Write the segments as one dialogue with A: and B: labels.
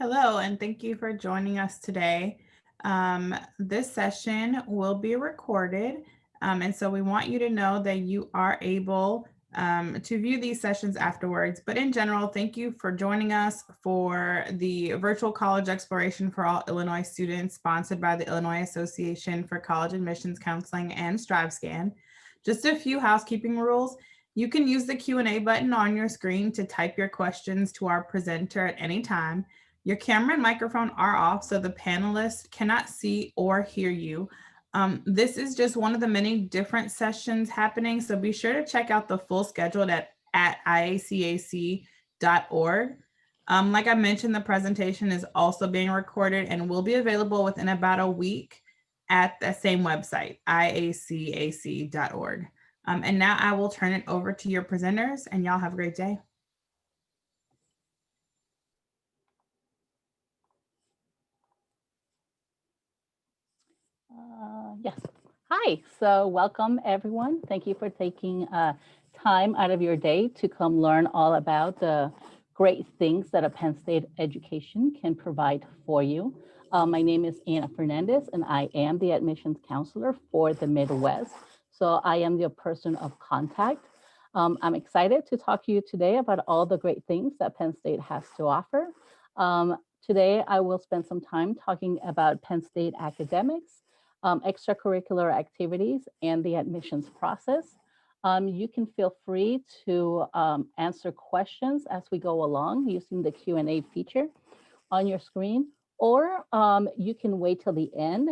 A: Hello, and thank you for joining us today. This session will be recorded, and so we want you to know that you are able to view these sessions afterwards. But in general, thank you for joining us for the Virtual College Exploration for All Illinois Students, sponsored by the Illinois Association for College Admissions Counseling and StriveScan. Just a few housekeeping rules. You can use the Q&A button on your screen to type your questions to our presenter at any time. Your camera and microphone are off, so the panelists cannot see or hear you. This is just one of the many different sessions happening, so be sure to check out the full schedule at IACAC.org. Like I mentioned, the presentation is also being recorded and will be available within about a week at the same website, IACAC.org. And now I will turn it over to your presenters, and y'all have a great day.
B: Yes. Hi. So welcome, everyone. Thank you for taking time out of your day to come learn all about the great things that a Penn State education can provide for you. My name is Anna Fernandez, and I am the admissions counselor for the Midwest. So I am your person of contact. I'm excited to talk to you today about all the great things that Penn State has to offer. Today, I will spend some time talking about Penn State academics, extracurricular activities, and the admissions process. You can feel free to answer questions as we go along using the Q&A feature on your screen, or you can wait till the end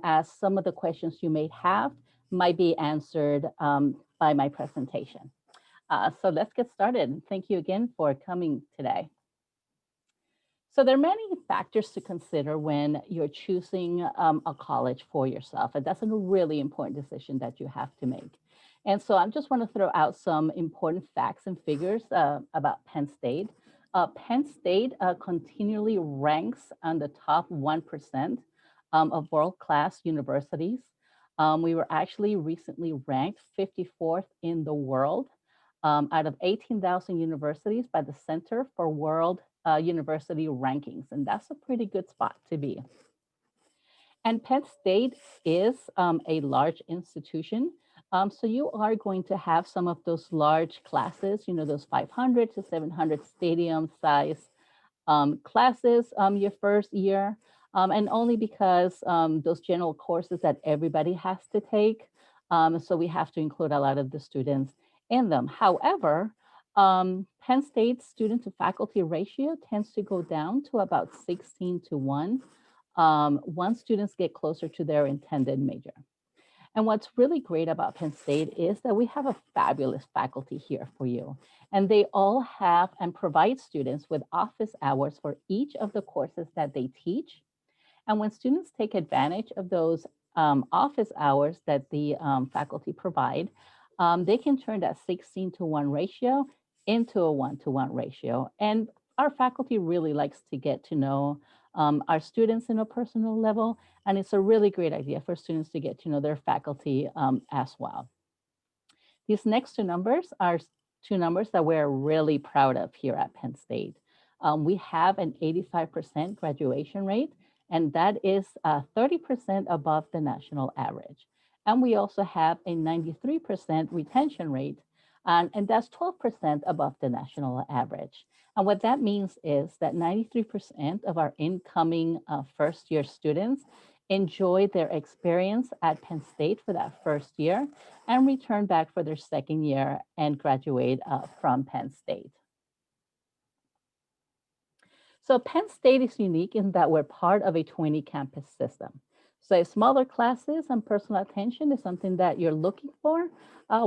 B: as some of the questions you may have might be answered by my presentation. So let's get started. Thank you again for coming today. So there are many factors to consider when you're choosing a college for yourself, and that's a really important decision that you have to make. And so I just want to throw out some important facts and figures about Penn State. Penn State continually ranks on the top 1% of world-class universities. We were actually recently ranked 54th in the world out of 18,000 universities by the Center for World University Rankings, and that's a pretty good spot to be. And Penn State is a large institution, so you are going to have some of those large classes, those 500 to 700 stadium size classes your first year, and only because those general courses that everybody has to take, so we have to include a lot of the students in them. However, Penn State's student to faculty ratio tends to go down to about 16:1 once students get closer to their intended major. And what's really great about Penn State is that we have a fabulous faculty here for you. And they all have and provide students with office hours for each of the courses that they teach. And when students take advantage of those office hours that the faculty provide, they can turn that 16:1 ratio into a 1:1 ratio. And our faculty really likes to get to know our students in a personal level. And it's a really great idea for students to get to know their faculty as well. These next two numbers are two numbers that we're really proud of here at Penn State. We have an 85% graduation rate, and that is 30% above the national average. And we also have a 93% retention rate, and that's 12% above the national average. And what that means is that 93% of our incoming first-year students enjoy their experience at Penn State for that first year and return back for their second year and graduate from Penn State. So Penn State is unique in that we're part of a 20 campus system. So if smaller classes and personal attention is something that you're looking for,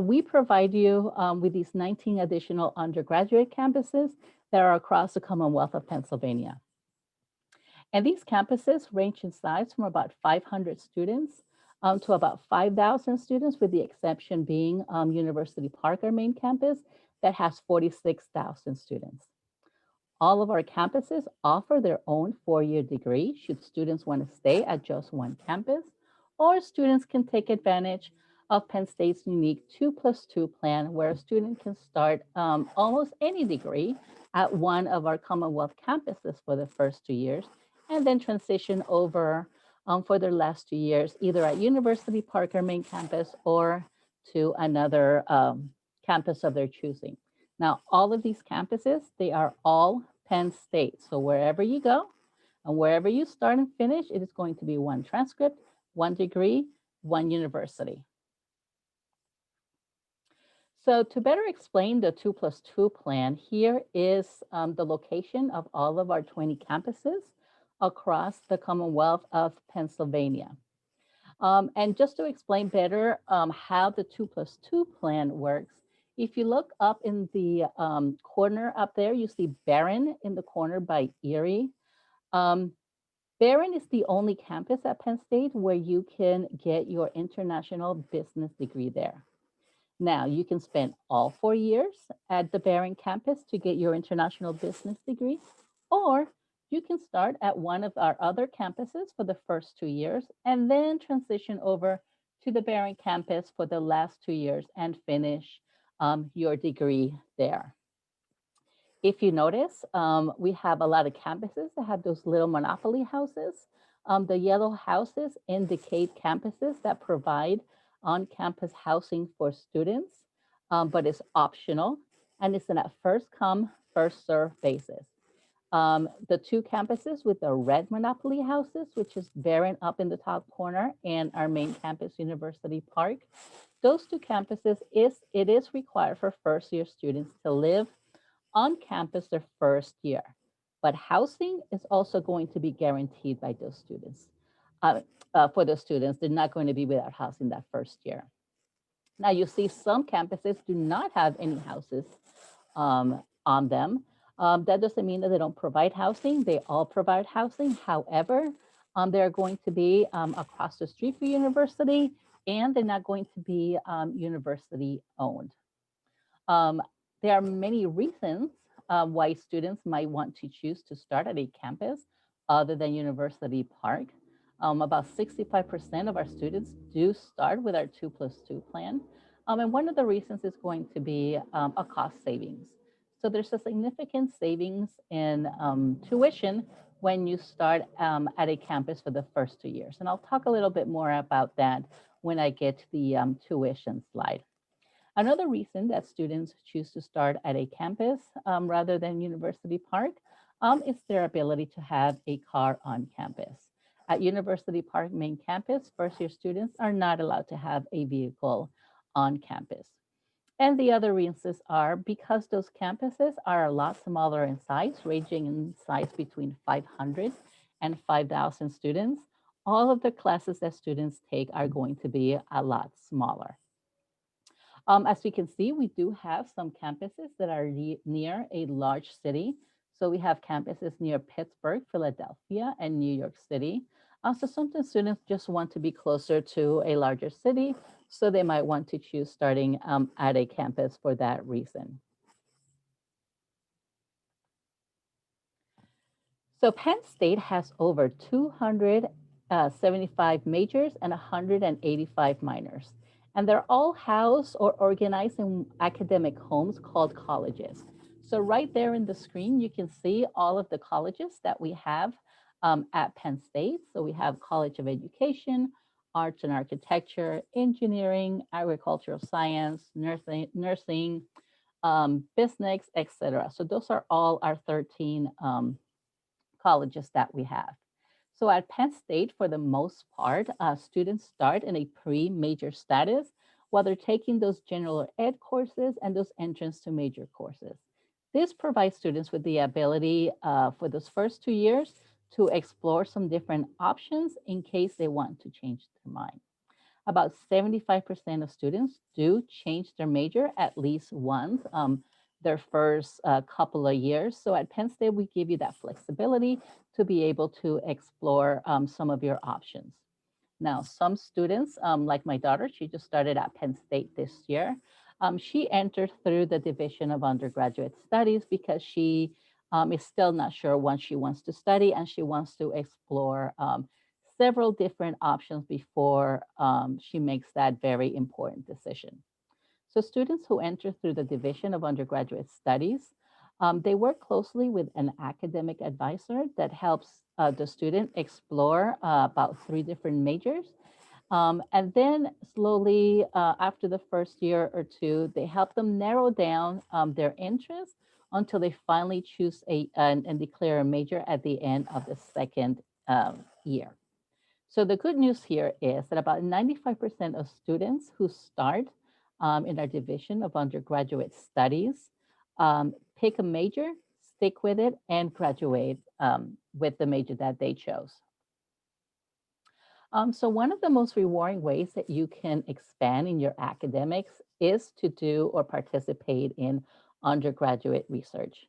B: we provide you with these 19 additional undergraduate campuses that are across the Commonwealth of Pennsylvania. And these campuses range in size from about 500 students to about 5,000 students, with the exception being University Park, our main campus, that has 46,000 students. All of our campuses offer their own four-year degree should students want to stay at just one campus, or students can take advantage of Penn State's unique 2+2 plan, where a student can start almost any degree at one of our Commonwealth campuses for the first 2 years, and then transition over for their last 2 years, either at University Park, our main campus, or to another campus of their choosing. Now, all of these campuses, they are all Penn State. So wherever you go and wherever you start and finish, it is going to be one transcript, one degree, one university. So to better explain the 2+2 plan, here is the location of all of our 20 campuses across the Commonwealth of Pennsylvania. And just to explain better how the 2+2 plan works, if you look up in the corner up there, you see Barron in the corner by Erie. Barron is the only campus at Penn State where you can get your international business degree there. Now, you can spend all 4 years at the Barron campus to get your international business degree, or you can start at one of our other campuses for the first 2 years and then transition over to the Barron campus for the last 2 years and finish your degree there. If you notice, we have a lot of campuses that have those little monopoly houses. The yellow houses indicate campuses that provide on-campus housing for students, but it's optional and it's on a first come, first serve basis. The two campuses with the red monopoly houses, which is Barron up in the top corner and our main campus, University Park, those two campuses, it is required for first year students to live on campus their first year, but housing is also going to be guaranteed by those students. For those students, they're not going to be without housing that first year. Now you see some campuses do not have any houses on them. That doesn't mean that they don't provide housing. They all provide housing. However, they're going to be across the street from university, and they're not going to be university owned. There are many reasons why students might want to choose to start at a campus other than University Park. About 65% of our students do start with our 2+2 plan. And one of the reasons is going to be a cost savings. So there's a significant savings in tuition when you start at a campus for the first 2 years. And I'll talk a little bit more about that when I get to the tuition slide. Another reason that students choose to start at a campus rather than University Park is their ability to have a car on campus. At University Park main campus, first-year students are not allowed to have a vehicle on campus. And the other reasons are because those campuses are a lot smaller in size, ranging in size between 500 and 5,000 students, all of the classes that students take are going to be a lot smaller. As we can see, we do have some campuses that are near a large city. So we have campuses near Pittsburgh, Philadelphia, and New York City. So sometimes students just want to be closer to a larger city, so they might want to choose starting at a campus for that reason. So Penn State has over 275 majors and 185 minors. And they're all housed or organized in academic homes called colleges. So right there in the screen, you can see all of the colleges that we have at Penn State. So we have College of Education, Arts and Architecture, Engineering, Agricultural Science, Nursing, Business, etc. So those are all our 13 colleges that we have. So at Penn State, for the most part, students start in a pre-major status while they're taking those general ed courses and those entrance to major courses. This provides students with the ability for those first 2 years to explore some different options in case they want to change their mind. About 75% of students do change their major at least once their first couple of years. So at Penn State, we give you that flexibility to be able to explore some of your options. Now, some students, like my daughter, she just started at Penn State this year. She entered through the Division of Undergraduate Studies because she is still not sure what she wants to study and she wants to explore several different options before she makes that very important decision. So students who enter through the Division of Undergraduate Studies, they work closely with an academic advisor that helps the student explore about 3 different majors. And then slowly, after the first year or two, they help them narrow down their interests until they finally choose and declare a major at the end of the second year. So the good news here is that about 95% of students who start in our Division of Undergraduate Studies pick a major, stick with it, and graduate with the major that they chose. So one of the most rewarding ways that you can expand in your academics is to do or participate in undergraduate research.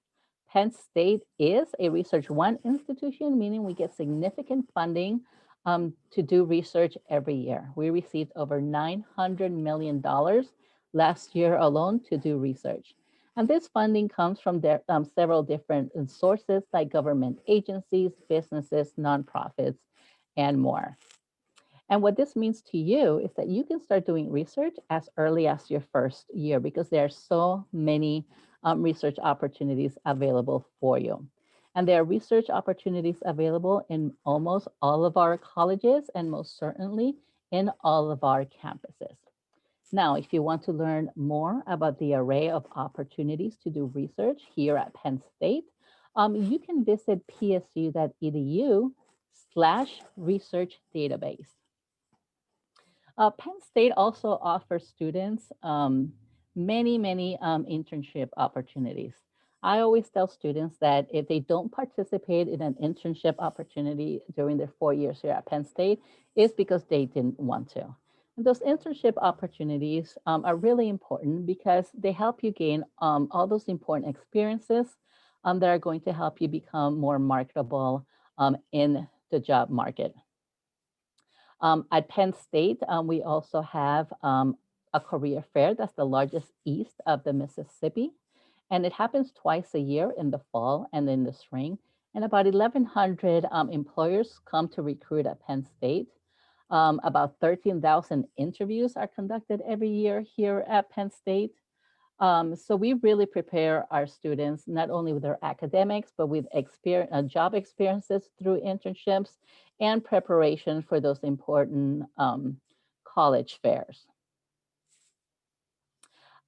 B: Penn State is a Research One institution, meaning we get significant funding to do research every year. We received over $900 million last year alone to do research. And this funding comes from several different sources like government agencies, businesses, nonprofits, and more. And what this means to you is that you can start doing research as early as your first year because there are so many research opportunities available for you. And there are research opportunities available in almost all of our colleges and most certainly in all of our campuses. Now, if you want to learn more about the array of opportunities to do research here at Penn State, you can visit psu.edu/research database. Penn State also offers students many internship opportunities. I always tell students that if they don't participate in an internship opportunity during their 4 years here at Penn State, it's because they didn't want to. And those internship opportunities are really important because they help you gain all those important experiences that are going to help you become more marketable in the job market. At Penn State, we also have a career fair that's the largest east of the Mississippi. And it happens twice a year in the fall and in the spring. And about 1,100 employers come to recruit at Penn State. About 13,000 interviews are conducted every year here at Penn State. So we really prepare our students not only with their academics, but with job experiences through internships and preparation for those important college fairs.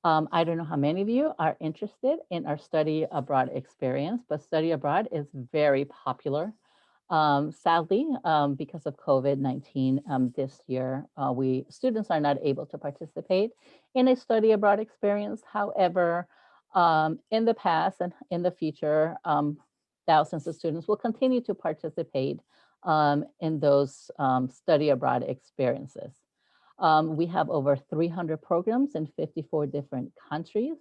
B: I don't know how many of you are interested in our study abroad experience, but study abroad is very popular. Sadly, because of COVID-19 this year, students are not able to participate in a study abroad experience. However, in the past and in the future, thousands of students will continue to participate in those study abroad experiences. We have over 300 programs in 54 different countries,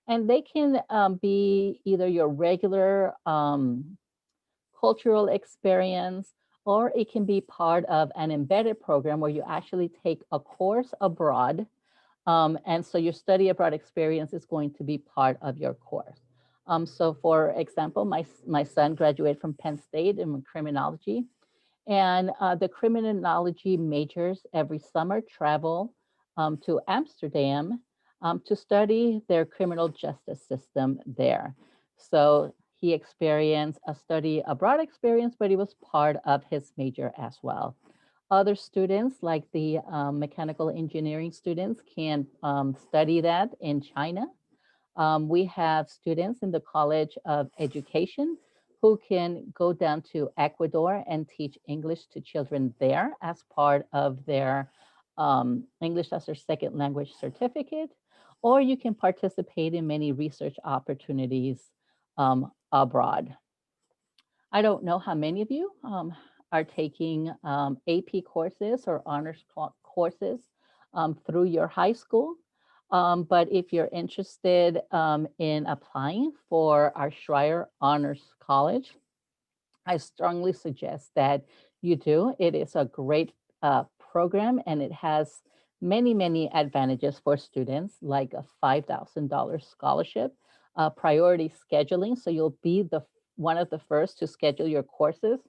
B: and they can be either your regular cultural experience, or it can be part of an embedded program where you actually take a course abroad. And so your study abroad experience is going to be part of your course. So for example, my son graduated from Penn State in criminology. And the criminology majors every summer travel to Amsterdam to study their criminal justice system there. So he experienced a study abroad experience, but it was part of his major as well. Other students, like the mechanical engineering students, can study that in China. We have students in the College of Education who can go down to Ecuador and teach English to children there as part of their English as their second language certificate, or you can participate in many research opportunities abroad. I don't know how many of you are taking AP courses or honors courses through your high school. But if you're interested in applying for our Schreier Honors College, I strongly suggest that you do. It is a great program, and it has many advantages for students, like a $5,000 scholarship, priority scheduling, so you'll be one of the first to schedule your courses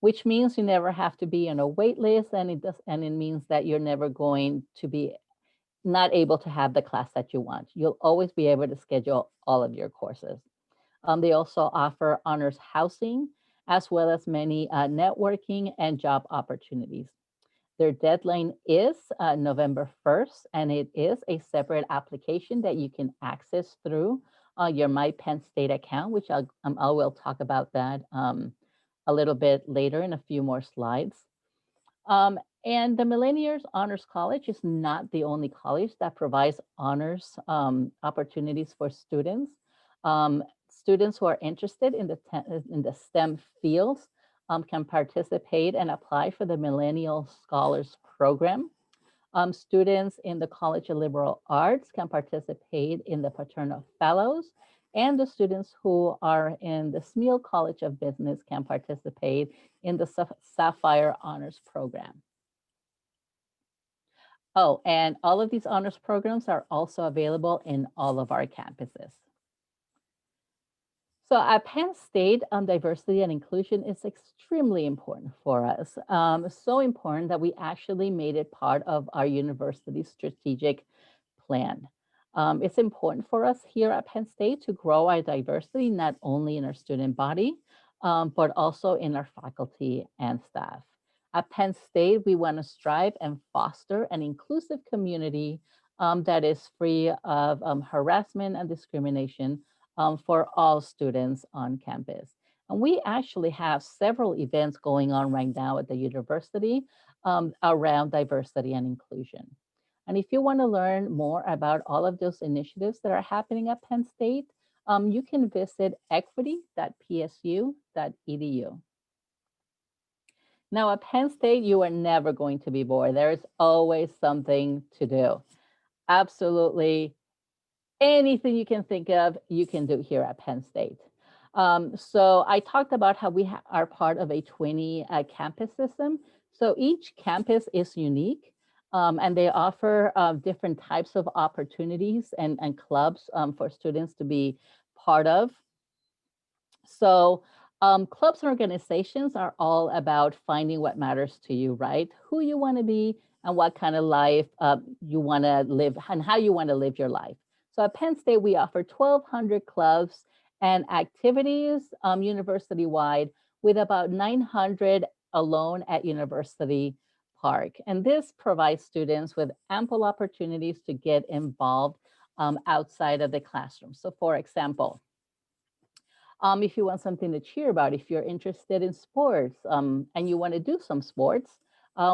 B: which means you never have to be on a wait list, and it means that you're never going to be not able to have the class that you want. You'll always be able to schedule all of your courses. They also offer honors housing, as well as many networking and job opportunities. Their deadline is November 1st, and it is a separate application that you can access through your My Penn State account, which I will talk about that a little bit later in a few more slides. And the Millennials Honors College is not the only college that provides honors opportunities for students. Students who are interested in the STEM fields can participate and apply for the Millennial Scholars Program. Students in the College of Liberal Arts can participate in the Paterno Fellows, and the students who are in the Smeal College of Business can participate in the Sapphire Honors Program. Oh, and all of these honors programs are also available in all of our campuses. So at Penn State, diversity and inclusion is extremely important for us. So important that we actually made it part of our university's strategic plan. It's important for us here at Penn State to grow our diversity, not only in our student body, but also in our faculty and staff. At Penn State, we want to strive and foster an inclusive community that is free of harassment and discrimination for all students on campus. And we actually have several events going on right now at the university around diversity and inclusion. And if you want to learn more about all of those initiatives that are happening at Penn State, you can visit equity.psu.edu. Now at Penn State, you are never going to be bored. There is always something to do. Absolutely anything you can think of, you can do here at Penn State. So I talked about how we are part of a 20 campus system. So each campus is unique, and they offer different types of opportunities and clubs for students to be part of. So clubs and organizations are all about finding what matters to you, right? Who you want to be and what kind of life you want to live and how you want to live your life. So at Penn State, we offer 1,200 clubs and activities university-wide, with about 900 alone at University Park. And this provides students with ample opportunities to get involved outside of the classroom. So for example, if you want something to cheer about, if you're interested in sports and you want to do some sports,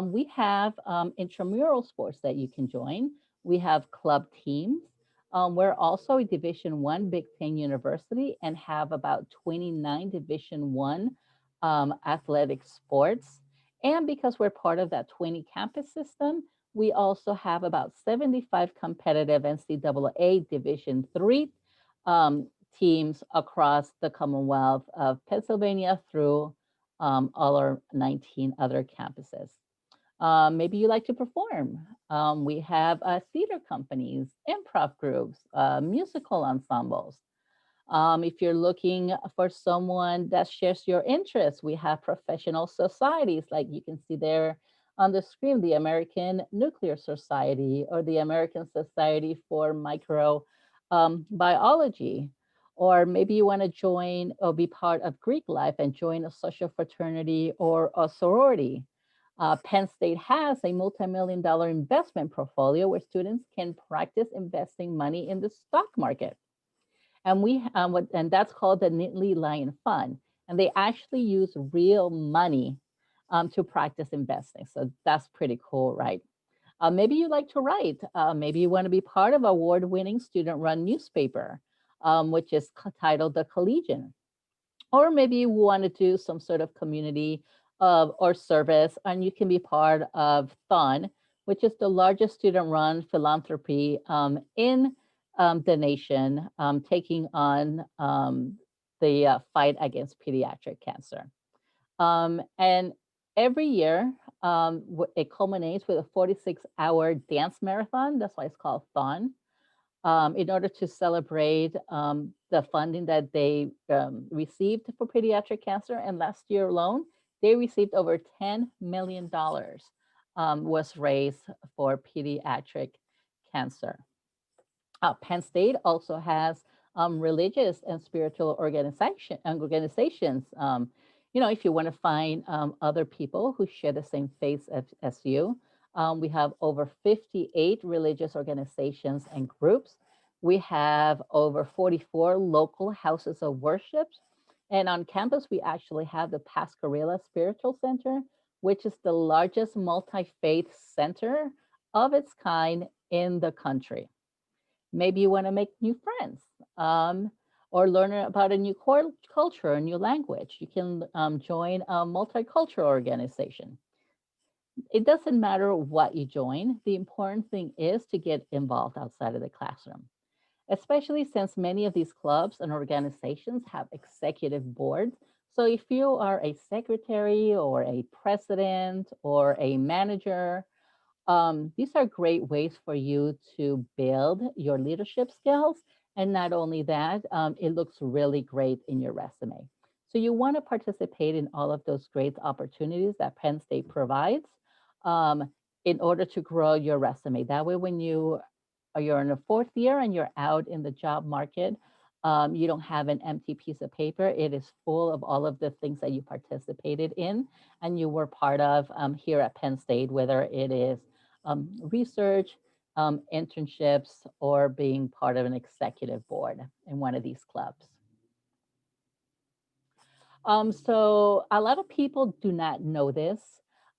B: we have intramural sports that you can join. We have club teams. We're also a Division I Big Ten university and have about 29 Division I athletic sports. And because we're part of that 20 campus system, we also have about 75 competitive NCAA Division III teams across the Commonwealth of Pennsylvania through all our 19 other campuses. Maybe you like to perform. We have theater companies, improv groups, musical ensembles. If you're looking for someone that shares your interests, we have professional societies, like you can see there on the screen, the American Nuclear Society or the American Society for Microbiology. Or maybe you want to join or be part of Greek life and join a social fraternity or a sorority. Penn State has a multi-million-dollar investment portfolio where students can practice investing money in the stock market. And and that's called the Nittany Lion Fund. And they actually use real money to practice investing. So that's pretty cool, right? Maybe you like to write. Maybe you want to be part of award-winning student-run newspaper, which is titled The Collegian. Or maybe you want to do some sort of community or service, and you can be part of THON, which is the largest student-run philanthropy in the nation, taking on the fight against pediatric cancer. And every year, it culminates with a 46-hour dance marathon. That's why it's called THON. In order to celebrate the funding that they received for pediatric cancer. And last year alone, they received over $10 million was raised for pediatric cancer. Penn State also has religious and spiritual organizations. If you want to find other people who share the same faith as you, we have over 58 religious organizations and groups. We have over 44 local houses of worship. And on campus, we actually have the Pascarilla Spiritual Center, which is the largest multi-faith center of its kind in the country. Maybe you want to make new friends or learn about a new culture, a new language. You can join a multicultural organization. It doesn't matter what you join. The important thing is to get involved outside of the classroom, especially since many of these clubs and organizations have executive boards. So if you are a secretary or a president or a manager, these are great ways for you to build your leadership skills. And not only that, it looks really great in your resume. So you want to participate in all of those great opportunities that Penn State provides in order to grow your resume. That way, when you're in the fourth year and you're out in the job market, you don't have an empty piece of paper. It is full of all of the things that you participated in and you were part of here at Penn State, whether it is research, internships, or being part of an executive board in one of these clubs. So a lot of people do not know this,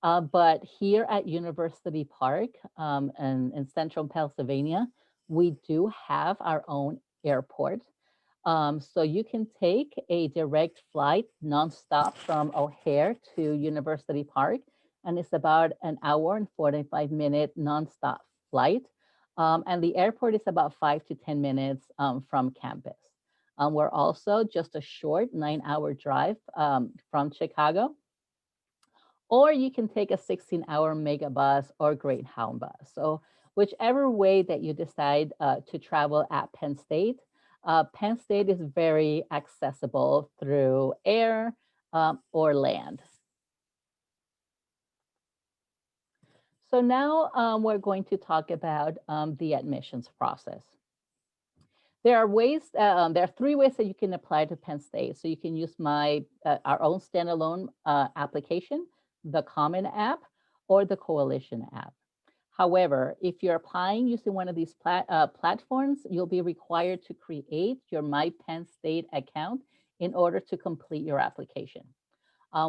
B: but here at University Park in central Pennsylvania, we do have our own airport. So you can take a direct flight nonstop from O'Hare to University Park, and it's about an hour and 45-minute nonstop flight. And the airport is about 5 to 10 minutes from campus. We're also just a short 9-hour drive from Chicago. Or you can take a 16-hour megabus or Greyhound bus. So whichever way that you decide to travel at Penn State is very accessible through air or land. So now we're going to talk about the admissions process. There are 3 ways that you can apply to Penn State. So you can use our own standalone application, the Common app, or the Coalition app. However, if you're applying using one of these platforms, you'll be required to create your My Penn State account in order to complete your application.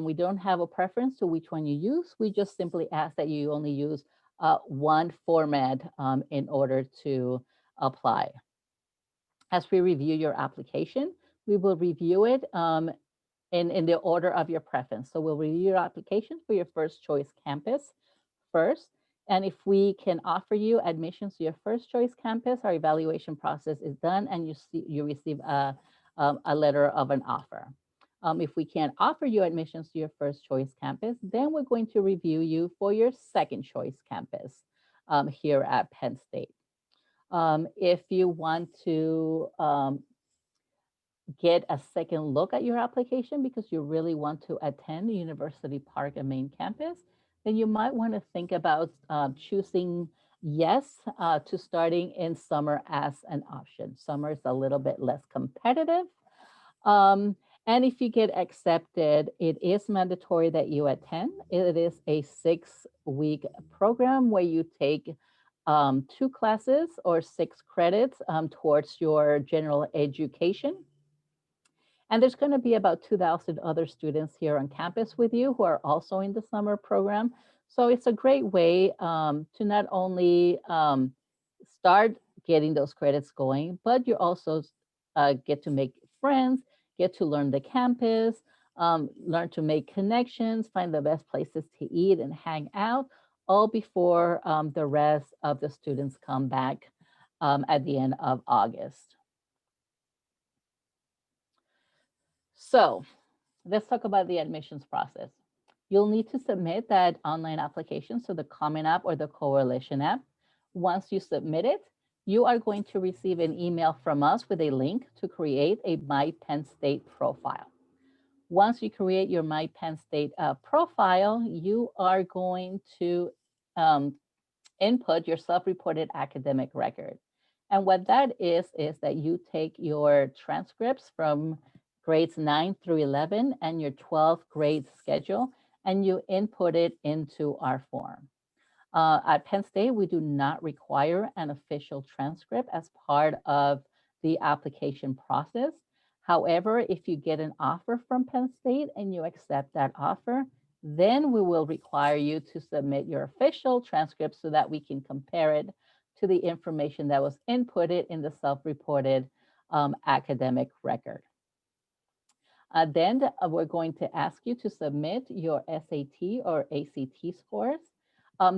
B: We don't have a preference to which one you use. We just simply ask that you only use one format in order to apply. As we review your application, we will review it in the order of your preference. So we'll review your application for your first choice campus first. And if we can offer you admissions to your first choice campus, our evaluation process is done and you receive a letter of an offer. If we can't offer you admissions to your first choice campus, then we're going to review you for your second choice campus here at Penn State. If you want to get a second look at your application because you really want to attend the University Park and main campus, then you might want to think about choosing yes to starting in summer as an option. Summer is a little bit less competitive. And if you get accepted, it is mandatory that you attend. It is a 6-week program where you take 2 classes or 6 credits towards your general education. And there's going to be about 2,000 other students here on campus with you who are also in the summer program. So it's a great way to not only start getting those credits going, but you also get to make friends, get to learn the campus, learn to make connections, find the best places to eat and hang out, all before the rest of the students come back at the end of August. So let's talk about the admissions process. You'll need to submit that online application, so the Common app or the Coalition app. Once you submit it, you are going to receive an email from us with a link to create a My Penn State profile. Once you create your My Penn State profile, you are going to input your self-reported academic record. And what that is that you take your transcripts from grades 9 through 11 and your 12th grade schedule, and you input it into our form. At Penn State, we do not require an official transcript as part of the application process. However, if you get an offer from Penn State and you accept that offer, then we will require you to submit your official transcript so that we can compare it to the information that was inputted in the self-reported academic record. Then we're going to ask you to submit your SAT or ACT scores.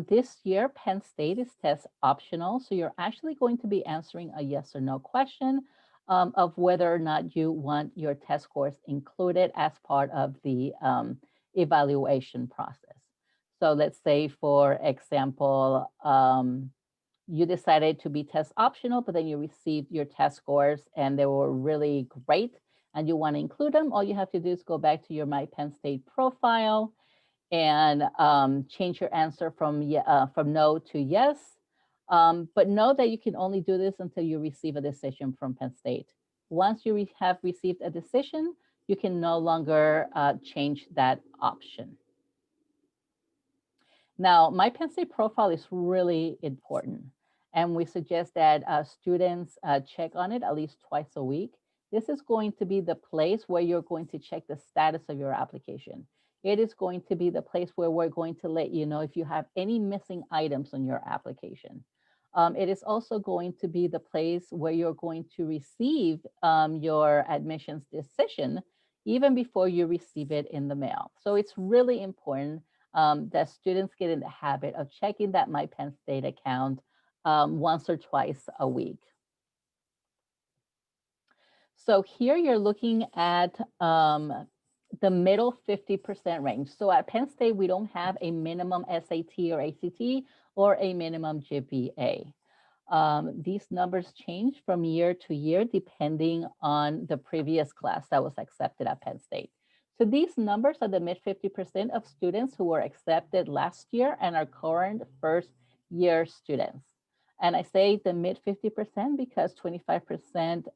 B: This year, Penn State is test optional, so you're actually going to be answering a yes or no question of whether or not you want your test scores included as part of the evaluation process. So let's say, for example, you decided to be test optional, but then you received your test scores and they were really great and you want to include them. All you have to do is go back to your My Penn State profile and change your answer from no to yes. But know that you can only do this until you receive a decision from Penn State. Once you have received a decision, you can no longer change that option. Now, My Penn State profile is really important, and we suggest that students check on it at least twice a week. This is going to be the place where you're going to check the status of your application. It is going to be the place where we're going to let you know if you have any missing items on your application. It is also going to be the place where you're going to receive your admissions decision even before you receive it in the mail. So it's really important that students get in the habit of checking that My Penn State account once or twice a week. So here you're looking at the middle 50% range. So at Penn State, we don't have a minimum SAT or ACT or a minimum GPA. These numbers change from year to year depending on the previous class that was accepted at Penn State. So these numbers are the mid 50% of students who were accepted last year and are current first year students. And I say the mid 50% because 25%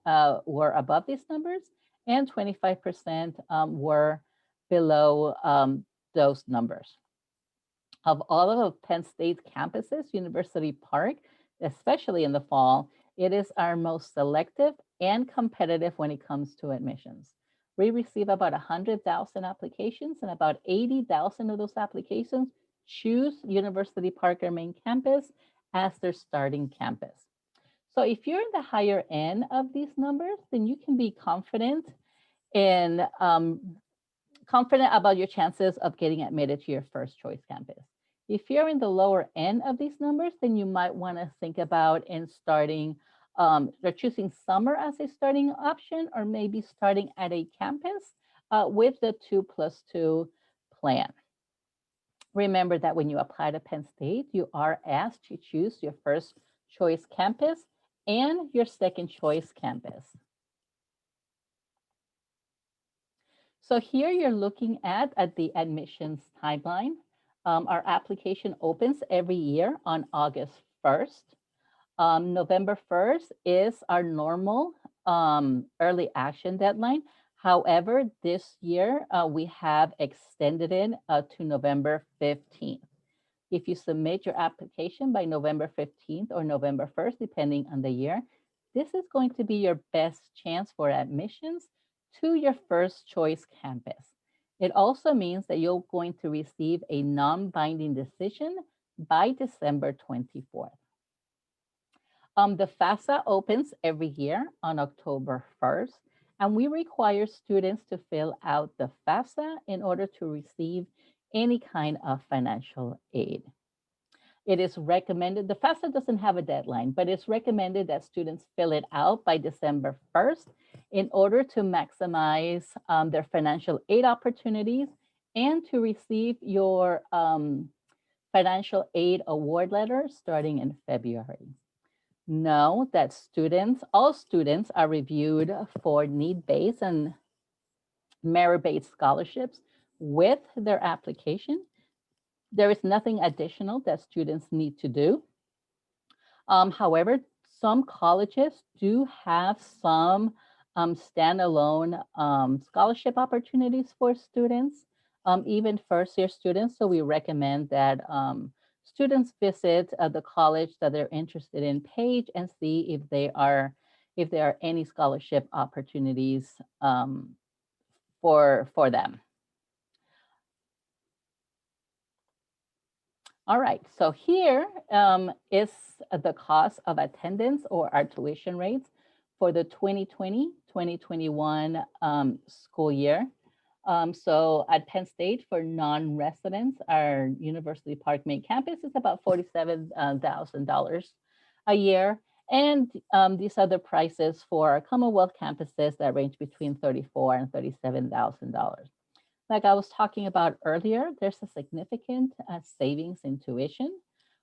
B: were above these numbers and 25% were below those numbers. Of all of Penn State's campuses, University Park, especially in the fall, it is our most selective and competitive when it comes to admissions. We receive about 100,000 applications, and about 80,000 of those applications choose University Park, our main campus, as their starting campus. So if you're in the higher end of these numbers, then you can be confident about your chances of getting admitted to your first choice campus. If you're in the lower end of these numbers, then you might want to think about starting or choosing summer as a starting option, or maybe starting at a campus with the 2+2 plan. Remember that when you apply to Penn State, you are asked to choose your first choice campus and your second choice campus. So here you're looking at the admissions timeline. Our application opens every year on August 1st. November 1st is our normal early action deadline. However, this year we have extended it to November 15th. If you submit your application by November 15th or November 1st, depending on the year, this is going to be your best chance for admissions to your first choice campus. It also means that you're going to receive a non-binding decision by December 24th. The FAFSA opens every year on October 1st, and we require students to fill out the FAFSA in order to receive any kind of financial aid. It is recommended, the FAFSA doesn't have a deadline, but it's recommended that students fill it out by December 1st in order to maximize their financial aid opportunities and to receive your financial aid award letter starting in February. Know that all students are reviewed for need-based and merit-based scholarships with their application. There is nothing additional that students need to do. However, some colleges do have some standalone scholarship opportunities for students, even first-year students. So we recommend that students visit the college that they're interested in page and see if there are any scholarship opportunities for them. All right, so here is the cost of attendance or our tuition rates for the 2020-2021 school year. So at Penn State, for non-residents, our University Park main campus is about $47,000 a year. And these are the prices for our Commonwealth campuses that range between $34,000 and $37,000. Like I was talking about earlier, there's a significant savings in tuition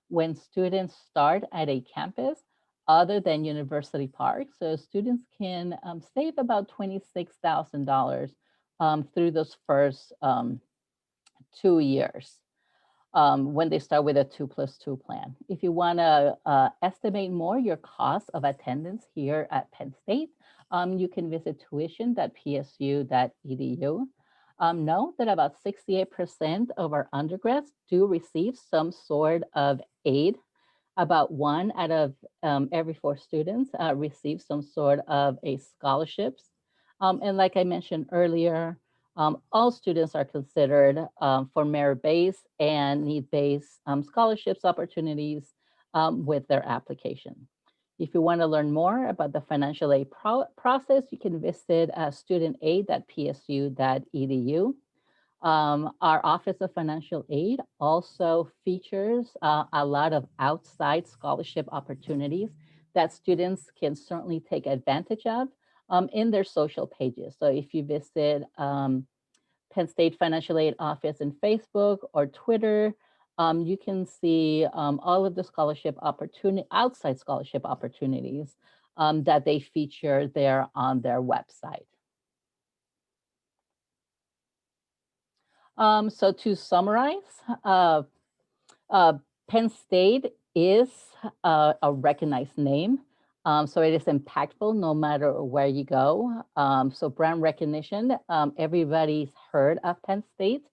B: when students start at a campus other than University Park. So students can save about $26,000 through those first 2 years when they start with a 2+2 plan. If you want to estimate more your cost of attendance here at Penn State, you can visit tuition.psu.edu. Know that about 68% of our undergrads do receive some sort of aid. About 1 out of every 4 students receive some sort of a scholarships. And like I mentioned earlier, all students are considered for merit-based and need-based scholarships opportunities with their application. If you want to learn more about the financial aid process, you can visit studentaid.psu.edu. Our Office of Financial Aid also features a lot of outside scholarship opportunities that students can certainly take advantage of in their social pages. So if you visit Penn State Financial Aid Office in Facebook or Twitter, you can see all of the outside scholarship opportunities that they feature there on their website. So to summarize, Penn State is a recognized name. So it is impactful no matter where you go. So brand recognition, everybody's heard of Penn State.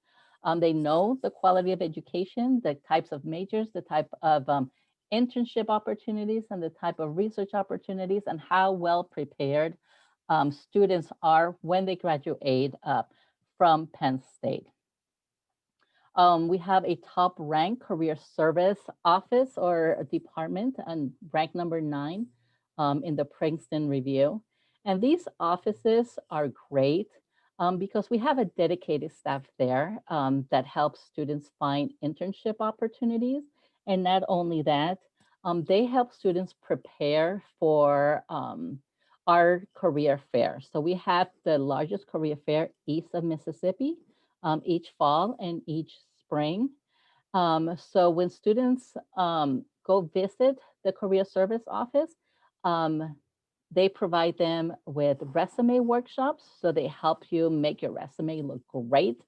B: They know the quality of education, the types of majors, the type of internship opportunities, and the type of research opportunities, and how well prepared students are when they graduate from Penn State. We have a top ranked career service office or department and rank number 9 in the Princeton Review. And these offices are great because we have a dedicated staff there that helps students find internship opportunities. And not only that, they help students prepare for our career fair. So we have the largest career fair east of Mississippi each fall and each spring. So when students go visit the career service office, they provide them with resume workshops. So they help you make your resume look great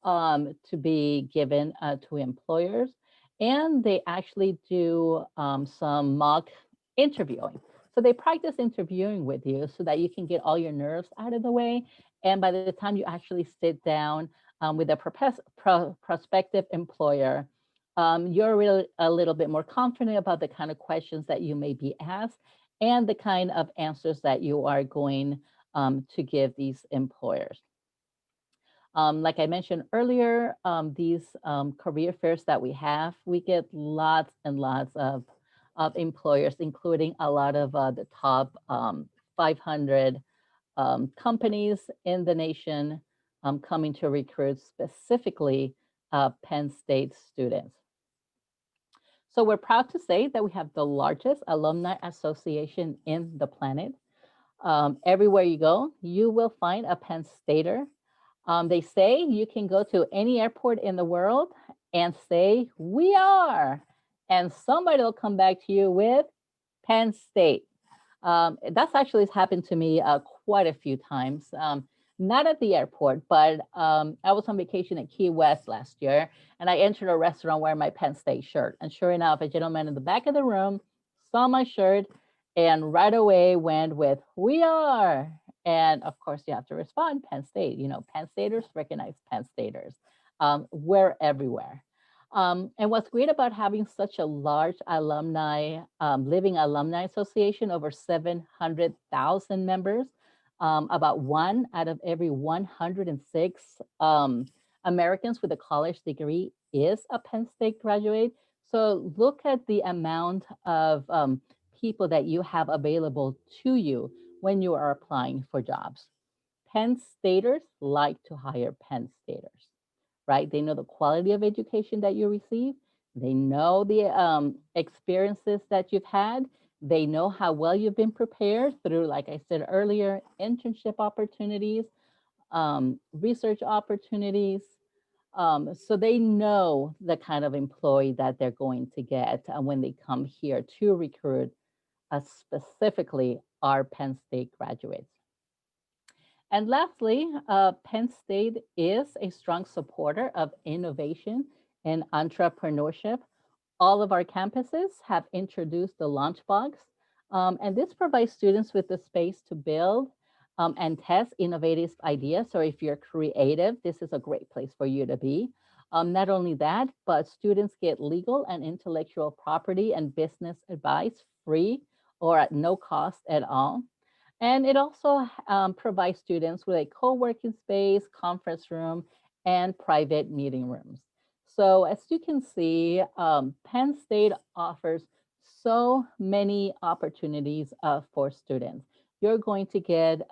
B: to be given to employers. And they actually do some mock interviewing. So they practice interviewing with you so that you can get all your nerves out of the way. And by the time you actually sit down with a prospective employer, you're really a little bit more confident about the kind of questions that you may be asked and the kind of answers that you are going to give these employers. Like I mentioned earlier, these career fairs that we have, we get lots and lots of employers, including a lot of the top 500 companies in the nation coming to recruit specifically Penn State students. So we're proud to say that we have the largest alumni association in the planet. Everywhere you go, you will find a Penn Stater. They say you can go to any airport in the world and say, "We are," and somebody will come back to you with Penn State. That's actually happened to me quite a few times. not at the airport, but I was on vacation at Key West last year, and I entered a restaurant wearing my Penn State shirt. And sure enough, a gentleman in the back of the room saw my shirt and right away went with, "We are." And of course, you have to respond, Penn State. You know, Penn Staters recognize Penn Staters. We're everywhere. And what's great about having such a large alumni, living alumni association, over 700,000 members, about 1 out of every 106 Americans with a college degree is a Penn State graduate. So look at the amount of people that you have available to you when you are applying for jobs. Penn Staters like to hire Penn Staters, right? They know the quality of education that you receive. They know the experiences that you've had. They know how well you've been prepared through, like I said earlier, internship opportunities, research opportunities. So they know the kind of employee that they're going to get when they come here to recruit, specifically our Penn State graduates. And lastly, Penn State is a strong supporter of innovation and entrepreneurship. All of our campuses have introduced the Launchbox, and this provides students with the space to build and test innovative ideas. So if you're creative, this is a great place for you to be. Not only that, but students get legal and intellectual property and business advice free or at no cost at all. And it also provides students with a co-working space, conference room, and private meeting rooms. So as you can see, Penn State offers so many opportunities for students. You're going to get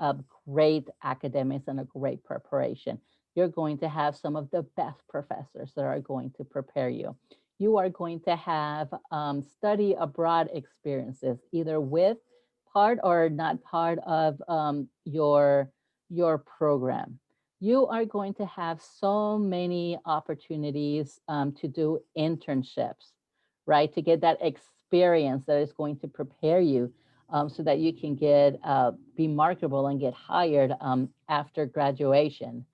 B: great academics and a great preparation. You're going to have some of the best professors that are going to prepare you. You are going to have study abroad experiences, either with part or not part of your program. You are going to have so many opportunities to do internships, right? To get that experience that is going to prepare you so that you can get be marketable and get hired after graduation.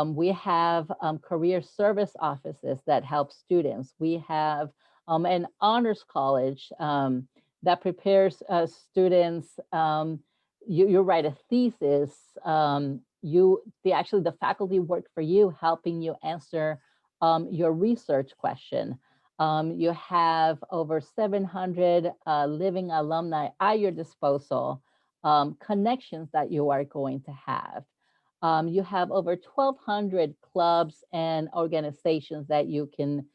B: We have career service offices that help students. We have an honors college that prepares students. You write a thesis. Actually the faculty work for you, helping you answer your research question. You have over 700 living alumni at your disposal, connections that you are going to have. You have over 1,200 clubs and organizations that you can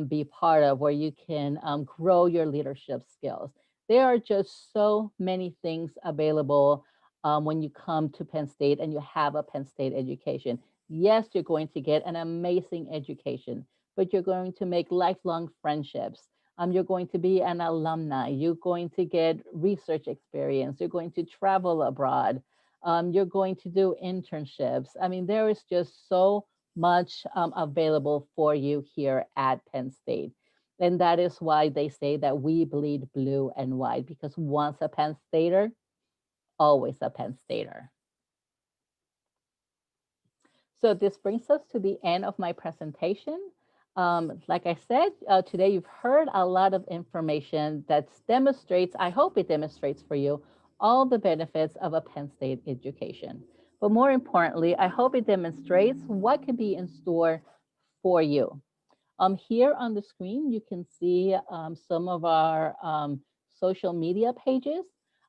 B: be part of, where you can grow your leadership skills. There are just so many things available when you come to Penn State and you have a Penn State education. Yes, you're going to get an amazing education, but you're going to make lifelong friendships. You're going to be an alumni. You're going to get research experience. You're going to travel abroad. You're going to do internships. I mean, there is just so much available for you here at Penn State. And that is why they say that we bleed blue and white, because once a Penn Stater, always a Penn Stater. So this brings us to the end of my presentation. Like I said, today you've heard a lot of information that demonstrates, I hope it demonstrates for you, all the benefits of a Penn State education. But more importantly, I hope it demonstrates what could be in store for you. Here on the screen, you can see some of our social media pages.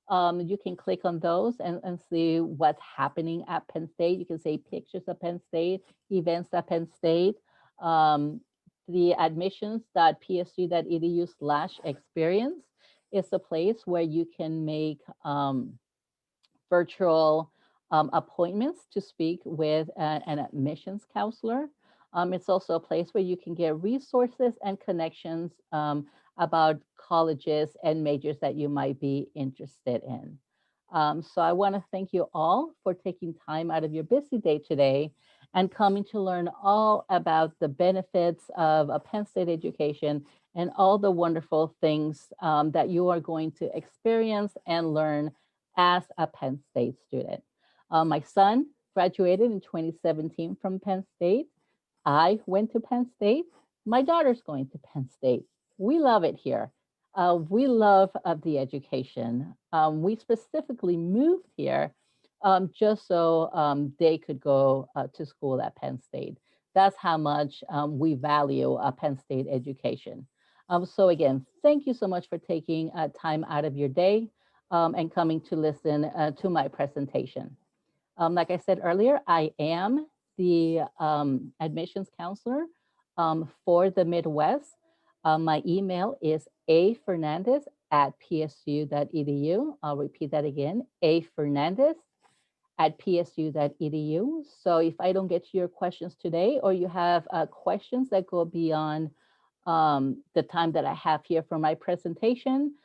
B: You can click on those and see what's happening at Penn State. You can see pictures of Penn State, events at Penn State. The admissions.psu.edu/experience is a place where you can make virtual appointments to speak with an admissions counselor. It's also a place where you can get resources and connections about colleges and majors that you might be interested in. So I want to thank you all for taking time out of your busy day today and coming to learn all about the benefits of a Penn State education and all the wonderful things that you are going to experience and learn as a Penn State student. My son graduated in 2017 from Penn State. I went to Penn State. My daughter's going to Penn State. We love it here. We love the education. We specifically moved here just so they could go to school at Penn State. That's how much we value Penn State education. So again, thank you so much for taking time out of your day and coming to listen to my presentation. Like I said earlier, I am the admissions counselor for the Midwest. My email is afernandez@psu.edu. I'll repeat that again, afernandez@psu.edu. So if I don't get to your questions today, or you have questions that go beyond the time that I have here for my presentation,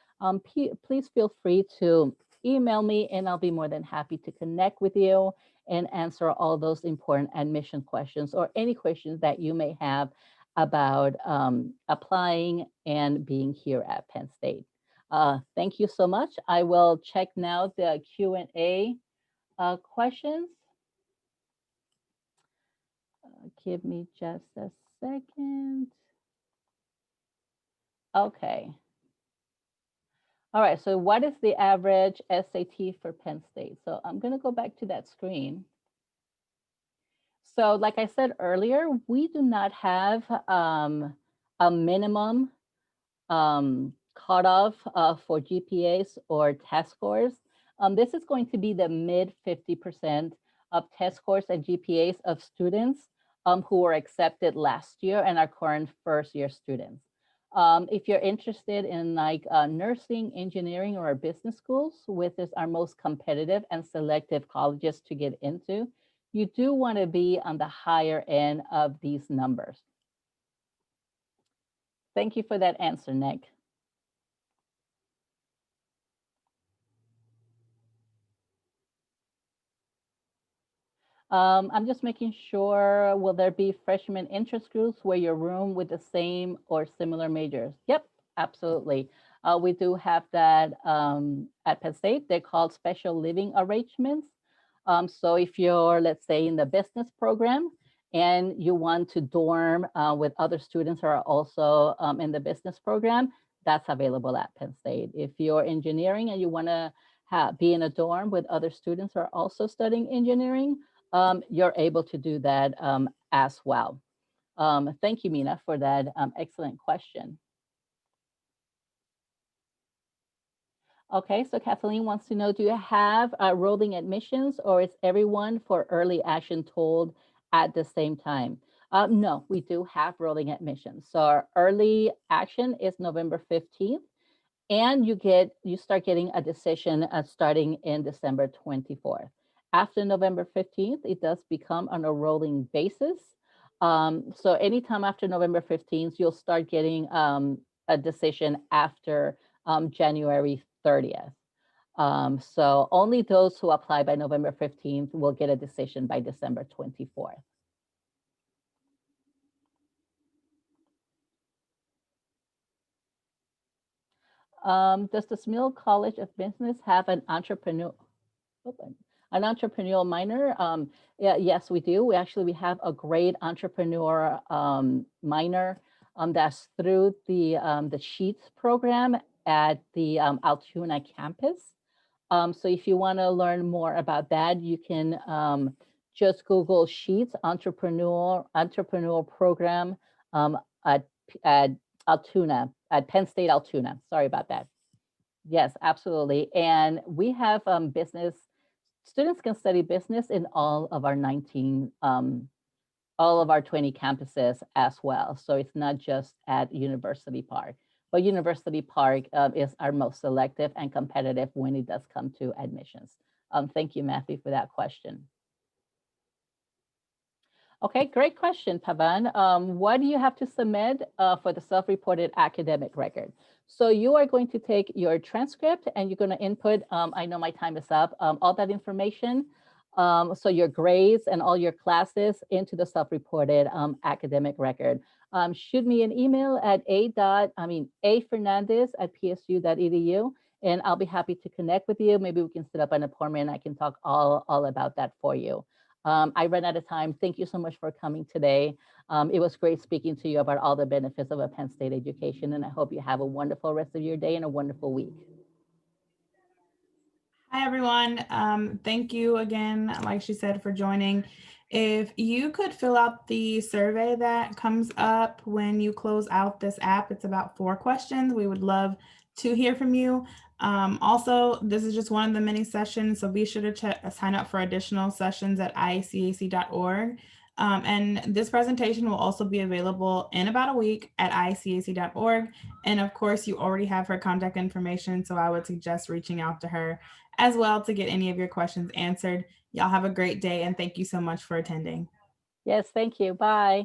B: please feel free to email me and I'll be more than happy to connect with you and answer all those important admission questions or any questions that you may have about applying and being here at Penn State. Thank you so much. I will check now the Q&A questions. Give me just a second. Okay. All right, so what is the average SAT for Penn State? So I'm going to go back to that screen. So like I said earlier, we do not have a minimum cutoff for GPAs or test scores. This is going to be the mid 50% of test scores and GPAs of students who were accepted last year and are current first year students. If you're interested in like nursing, engineering, or business schools, which is our most competitive and selective colleges to get into, you do want to be on the higher end of these numbers. Thank you for that answer, Nick. I'm just making sure, will there be freshman interest groups where your room with the same or similar majors? Yep, absolutely. We do have that at Penn State. They're called special living arrangements. So if you're, let's say, in the business program and you want to dorm with other students who are also in the business program, that's available at Penn State. If you're engineering and you want to be in a dorm with other students who are also studying engineering, you're able to do that as well. Thank you, Mina, for that excellent question. Okay, so Kathleen wants to know, do you have rolling admissions or is everyone for early action told at the same time? No, we do have rolling admissions. So our early action is November 15th and you start getting a decision starting in December 24th. After November 15th, it does become on a rolling basis. So anytime after November 15th, you'll start getting a decision after January 30th. So only those who apply by November 15th will get a decision by December 24th. Does the Smil College of Business have an entrepreneurial minor? Yeah, yes, we do. We have a great entrepreneur minor that's through the Sheets program at the Altoona campus. So if you want to learn more about that, you can just Google Sheets entrepreneur program at Altoona, at Penn State Altoona. Sorry about that. Yes, absolutely. And we have business, students can study business in all of our 19, all of our 20 campuses as well. So it's not just at University Park, but University Park is our most selective and competitive when it does come to admissions. Thank you, Matthew, for that question. Okay, great question, Pavan. What do you have to submit for the self-reported academic record? So you are going to take your transcript and you're going to input, I know my time is up, all that information. So your grades and all your classes into the self-reported academic record. Shoot me an email at afernandez@psu.edu and I'll be happy to connect with you. Maybe we can set up an appointment. I can talk all about that for you. I ran out of time. Thank you so much for coming today. It was great speaking to you about all the benefits of a Penn State education, and I hope you have a wonderful rest of your day and a wonderful week.
A: Hi, everyone. Thank you again, like she said, for joining. If you could fill out the survey that comes up when you close out this app, it's about 4 questions. We would love to hear from you. Also, this is just one of the many sessions, so be sure to sign up for additional sessions at iacac.org. And this presentation will also be available in about a week at iacac.org. And of course, you already have her contact information, so I would suggest reaching out to her as well to get any of your questions answered. Y'all have a great day, and thank you so much for attending.
B: Yes, thank you. Bye.